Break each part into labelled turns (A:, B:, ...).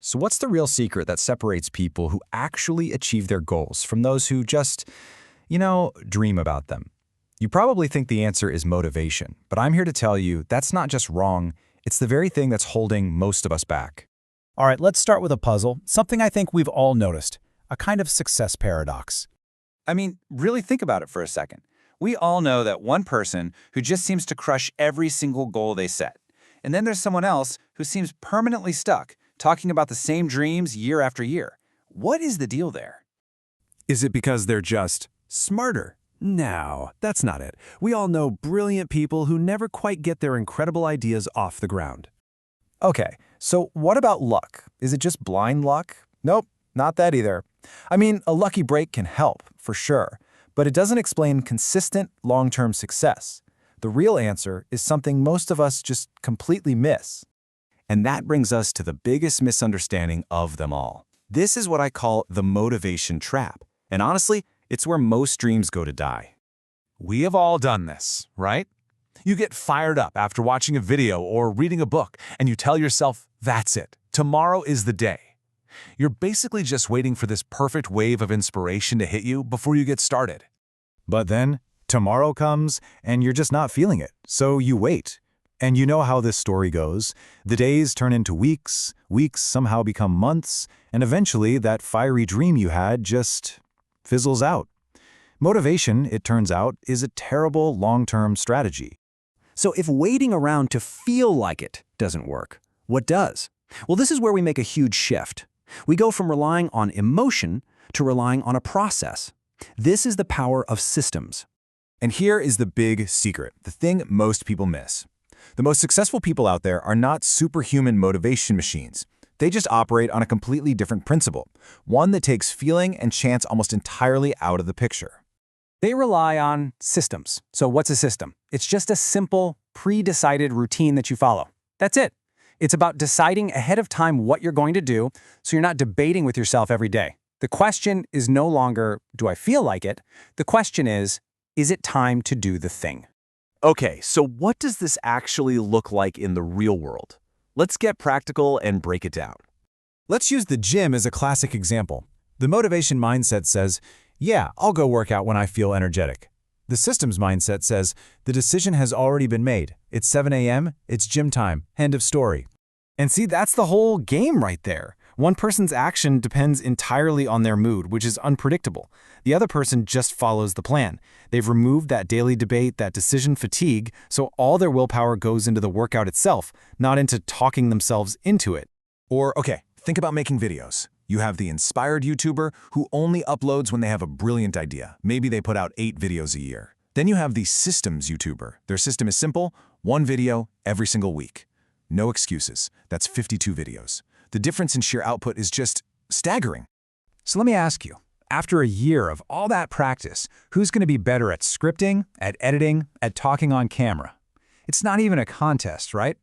A: So what's the real secret that separates people who actually achieve their goals from those who just, dream about them? You probably think the answer is motivation, but I'm here to tell you that's not just wrong, it's the very thing that's holding most of us back.
B: All right, let's start with a puzzle, something I think we've all noticed, a kind of success paradox.
C: I mean, really think about it for a second. We all know that one person who just seems to crush every single goal they set. And then there's someone else who seems permanently stuck, talking about the same dreams year after year. What is the deal there?
D: Is it because they're just smarter? No, that's not it. We all know brilliant people who never quite get their incredible ideas off the ground.
A: Okay, so what about luck? Is it just blind luck? Nope, not that either. I mean, a lucky break can help, for sure, but it doesn't explain consistent, long-term success. The real answer is something most of us just completely miss.
E: And that brings us to the biggest misunderstanding of them all. This is what I call the motivation trap. And honestly, it's where most dreams go to die.
F: We have all done this, right? You get fired up after watching a video or reading a book, and you tell yourself, that's it. Tomorrow is the day. You're basically just waiting for this perfect wave of inspiration to hit you before you get started.
G: But then, tomorrow comes, and you're just not feeling it, so you wait. And you know how this story goes. The days turn into weeks, weeks somehow become months, and eventually that fiery dream you had just fizzles out. Motivation, it turns out, is a terrible long-term strategy.
H: So if waiting around to feel like it doesn't work, what does? Well, this is where we make a huge shift. We go from relying on emotion to relying on a process. This is the power of systems.
E: And here is the big secret, the thing most people miss. The most successful people out there are not superhuman motivation machines. They just operate on a completely different principle, one that takes feeling and chance almost entirely out of the picture.
H: They rely on systems. So what's a system? It's just a simple, pre-decided routine that you follow. That's it. It's about deciding ahead of time what you're going to do, so you're not debating with yourself every day. The question is no longer, do I feel like it? The question is it time to do the thing?
E: Okay, so what does this actually look like in the real world? Let's get practical and break it down.
G: Let's use the gym as a classic example. The motivation mindset says, yeah, I'll go work out when I feel energetic. The systems mindset says, the decision has already been made. It's 7 a.m., it's gym time, end of story.
A: And see, that's the whole game right there. One person's action depends entirely on their mood, which is unpredictable. The other person just follows the plan. They've removed that daily debate, that decision fatigue, so all their willpower goes into the workout itself, not into talking themselves into it.
E: Or, okay, think about making videos. You have the inspired YouTuber who only uploads when they have a brilliant idea. Maybe they put out 8 videos a year. Then you have the systems YouTuber. Their system is simple, 1 video every single week. No excuses. That's 52 videos. The difference in sheer output is just staggering.
A: So let me ask you, after a year of all that practice, who's going to be better at scripting, at editing, at talking on camera? It's not even a contest, right?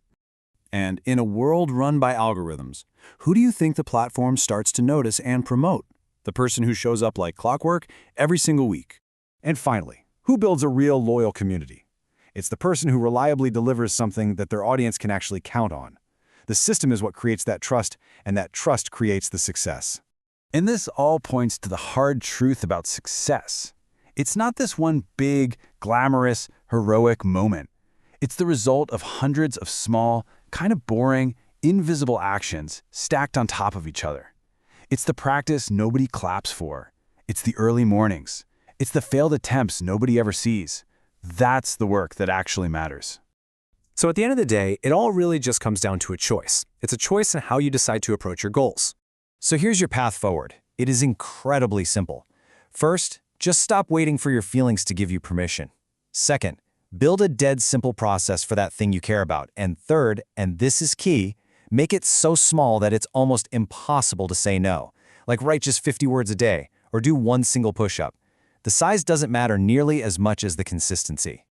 C: And in a world run by algorithms, who do you think the platform starts to notice and promote? The person who shows up like clockwork every single week. And finally, who builds a real loyal community? It's the person who reliably delivers something that their audience can actually count on. The system is what creates that trust, and that trust creates the success.
D: And this all points to the hard truth about success. It's not this one big, glamorous, heroic moment. It's the result of hundreds of small, kind of boring, invisible actions stacked on top of each other. It's the practice nobody claps for. It's the early mornings. It's the failed attempts nobody ever sees. That's the work that actually matters.
B: So at the end of the day, it all really just comes down to a choice. It's a choice in how you decide to approach your goals.
A: So here's your path forward. It is incredibly simple. First, just stop waiting for your feelings to give you permission. Second, build a dead simple process for that thing you care about. And third, and this is key, make it so small that it's almost impossible to say no. Like write just 50 words a day, or do 1 single push-up. The size doesn't matter nearly as much as the consistency.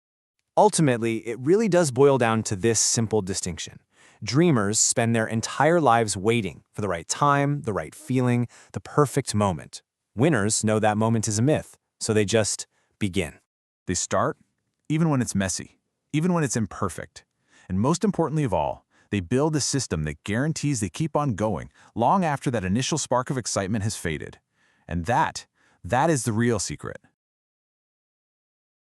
B: Ultimately, it really does boil down to this simple distinction. Dreamers spend their entire lives waiting for the right time, the right feeling, the perfect moment. Winners know that moment is a myth, so they just begin.
F: They start, even when it's messy, even when it's imperfect. And most importantly of all, They build a system that guarantees they keep on going long after that initial spark of excitement has faded. And that is the real secret.